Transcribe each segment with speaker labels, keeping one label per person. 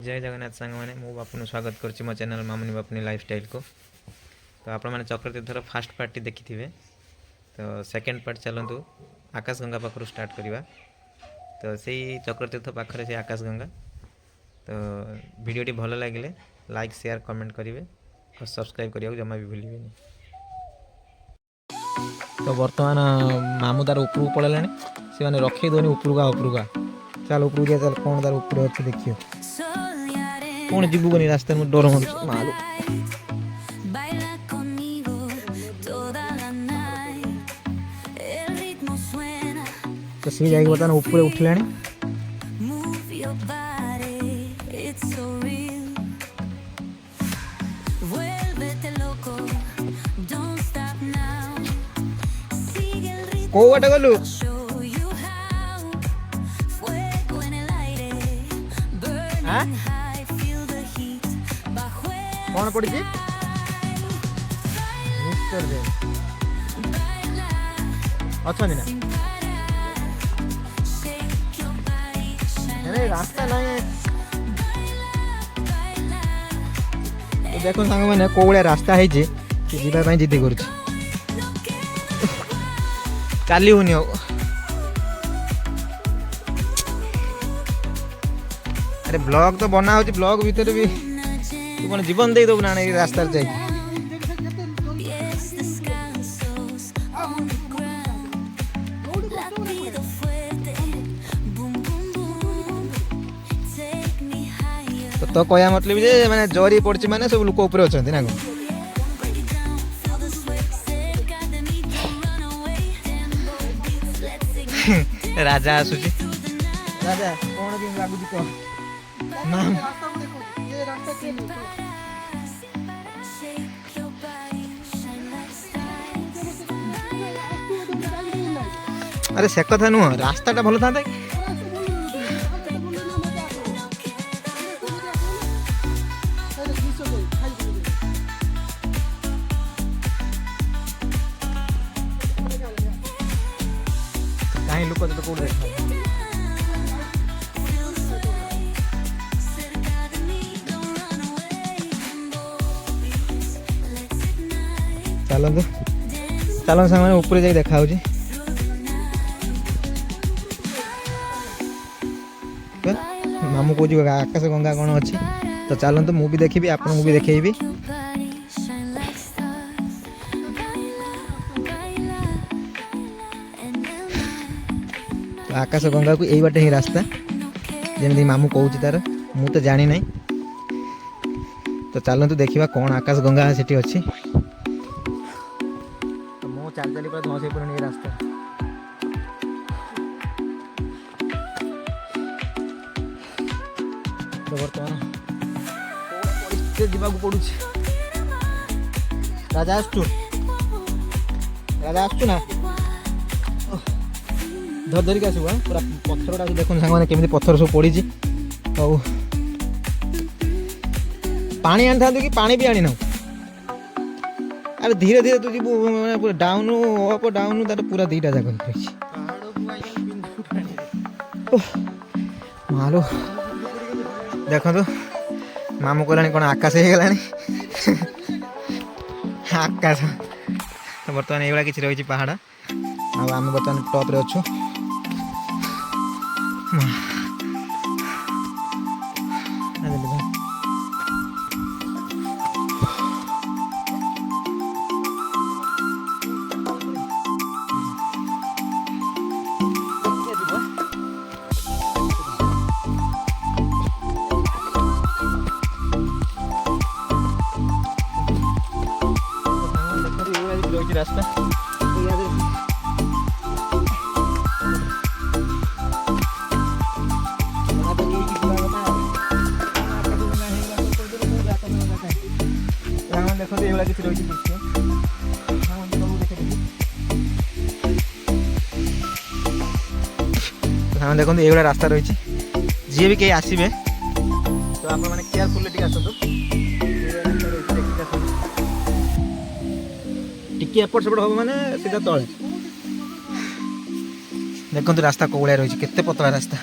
Speaker 1: जय जगन्नाथ सांग मैंने मु बापन स्वागत करुच्ची मो चैनल मामुनी बापनी लाइफस्टाइल को। तो आपण मैंने चक्रतीर्थर फास्ट पार्टी देखी थे, तो सेकेंड पार्ट चलतु आकाश गंगा पाखर स्टार्ट करवा। तो से चक्रतीर्थ पाखे से आकाश गंगा। तो वीडियोटी भल लगे लाइक शेयर कमेंट करेंगे और सब्सक्राइब करने जमा भी भूल। तो बर्तमान मामू तार उपरକୁ पड़े से मैंने रखे दौनी उपरका चल उपरକୁ जा चल कौन तार ऊपर अच्छे देखियो कौन जीव को रास्ता में डर मालू तो सी जाए बर्तमान ऊपर उठला को बाटे गलु कौन पड़ी अच्छा ना रास्ता ना देखो सांग मैंने को भाया रास्ता है जीवाई जिद कर चली होनी अरे ब्लॉग तो बना हो ब्लॉग भीतर भी तू कौन जीवन दे दबू ना रास्ता जाए तो कह मतलब जे मैंने जरी पड़ी मैंने सब लोक ऊपर अच्छा ना राजा आसुची राजा कौन के लागुची कह नाम अरे से कथा नुह रास्ता भल था कहीं लोक तो कौन देख चलते चलो सामने ऊपर जाए देखा मामू कह आकाश गंगा कौन अच्छी तो चलते मुझे देखी आपको भी देखेबी तो आकाश गंगा को यही बाटे ही रास्ता जमी मामू कहूँ तार मु तो जानी ना तो चलते देखा कौन आकाश गंगा से अच्छी तो मु चल चली पूरा धस पड़े रास्ता तो बर्तमान जावाक पड़ू राजा आसु ना धर धरिक आसू पूरा पत्थर गुड़ा देखो सांग केमी पत्थर सब पड़ी और पानी आनी था कि पानी भी आनी ना अरे धीरे धीरे तू जी पूरा डाउन अप डाउन तार पूरा दीटा जाक मालो देखो तो मामू कहला कौन आकाश हो गला आकाश तो बर्तमान ये किसी रही पहाड़ आम बर्तमान टॉप रे अच्छु रास्ता देखो तो ये किसी रही हाँ देखो ये रास्ता रही जी भी कहीं आसवे तो आप केयरफुल टी एपट सेपट हम मैंने सीधा तले देखो रास्ता कौड़ा रही है पतला रास्ता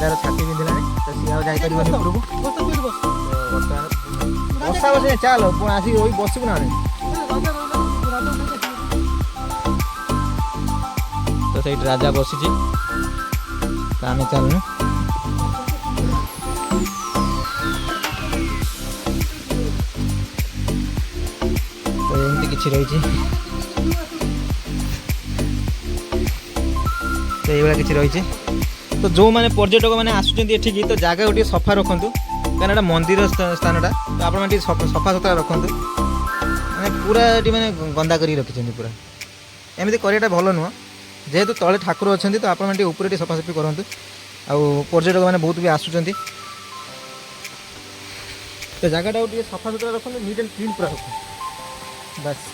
Speaker 1: राजार छाती पिंधिलानी तो सी आ जाई परिबो उपरको बसा बसे चल पुणी आसी ओई बसबु ना तो सही राजा बसी तो आम चलनु तो एमती किसी रही तो ये किसी रही तो जो मैंने पर्यटक मैंने आसुँच एठिकी तो जगह गोटे सफा रखु कहीं मंदिर स्थानटा तो आप सफा सुतरा रखु मैंने पूरा ये मैंने गंदा कर रखी पूरा एमती कराटा भल नुह जेहेतु तले ठाकुर अच्छा तो आप सफासफी करूँ पर्यटक मैंने बहुत भी आसुँच तो जगह सफा सुतरा रखु नीट एंड क्लीन पूरा रखु बस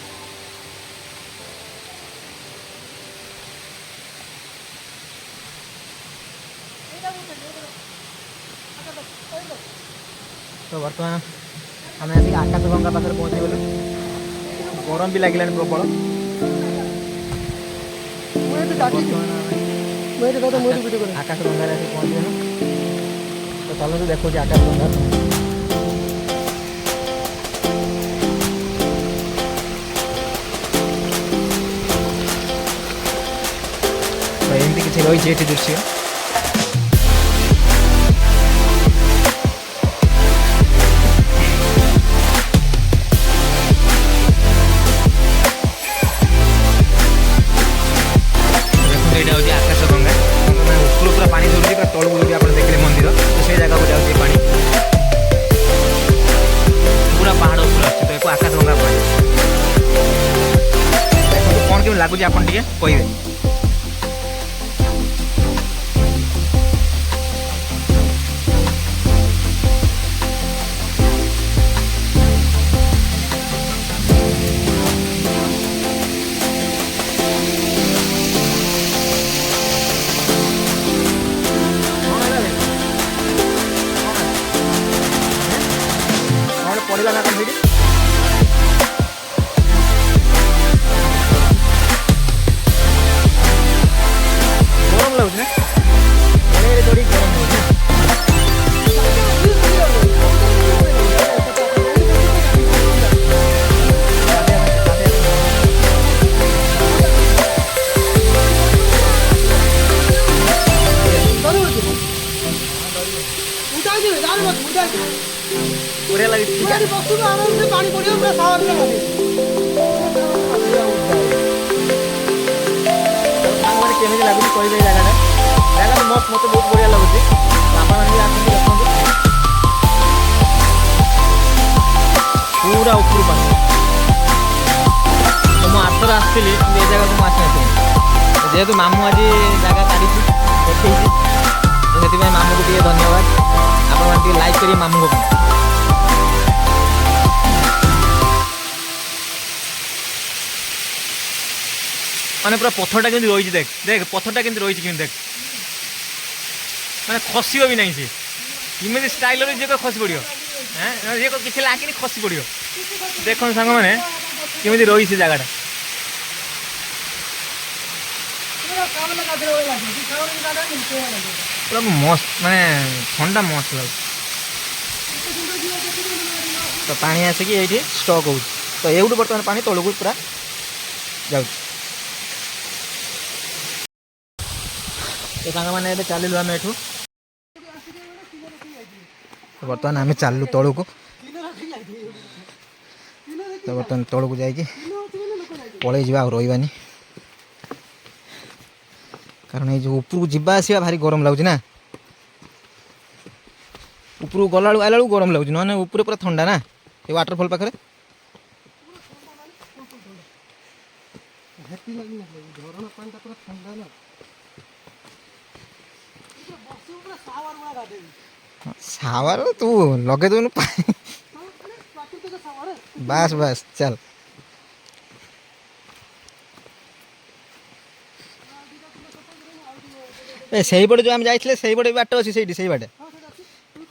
Speaker 1: तो बर्तमान आम आसिक आकाश गंगा पाखे पहुँची गलु गरम भी लगे प्रबल आकाश गंगा पहुँची गलु तो चलो देखो आकाश गंगा तो एमती किसी रही है दृश्य तौक आप देखिए मंदिर तो से जगह को जाऊँगी पानी पूरा पहाड़ ऊपर आस तो आकाश गंगा पानी कौन केमी लगुच आप कहे पड़ा ना कम गरम लगुच ना थोड़ी गरम लगुच बढ़िया लगे पानी पड़े केमी लगुच कह जगह जगह मस्त मत बहुत बढ़िया लगुच पूरा ऊपर पानी तो मुझे आरथर आसती ये जगह को आसी जेहेतु मामू आज जगह काढ़ी देखी तो से मामू को धन्यवाद आप लाइक करिए मामू को मैंने पूरा पत्थरटा केमती रही देख देख पत्थरटा केमती रही देख मैंने खसब भी नहीं सी इमेज स्टाइल जे खसी पड़ो हाँ ये किसी लागिनी खसी पड़ो देख सांग मैंने केमी रही से जगह पूरा मस्त माने ठंडा मस्त लगे तो पानी आसिक ये स्टक हो तो ये बर्तमान पानी तौक पूरा जाऊ तो सांग मैंने चलू आम एठू तो बर्तमान आम चलू तौक तो बर्तमान तौक जा पलि जा रही कारण ये जो ऊपर को आसवा भारी गरम लगुच ना ऊपर को गला आला गरम लगुच ना ऊपर पूरा ठंडा ना ये वाटरफॉल पाखे सावर तू लगे दो बस बस चल से पटे जो आम जाइए से पटे बाट अच्छे से बाटे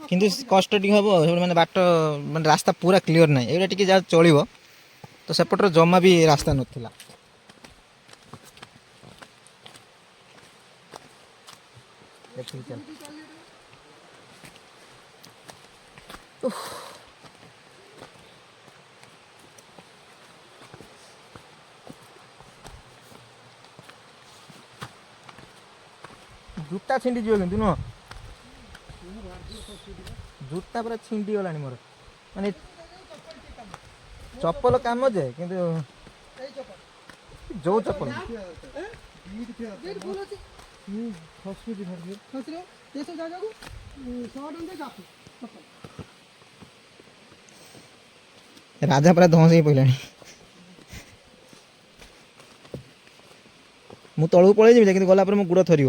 Speaker 1: किंतु कष्ट टी हम मैंने बाट मैंने रास्ता पूरा क्लीयर ना ये टी जहाँ चलो तो सेपटर जमा भी रास्ता नाला चल जूता छिंडी जीव कि नुह जूता पूरा छिंडी गला मोर माने चप्पल काम जे कि जो चप्पल राजा पूरा धस ही पड़ा मु तलू पलि जी कि गला मो गुड़ थर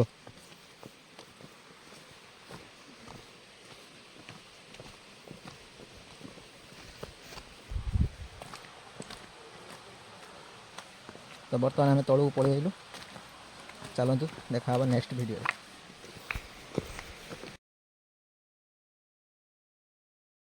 Speaker 1: तो बर्तमान आम तलू पलि आइलु चलतु देखा नेक्स्ट वीडियो।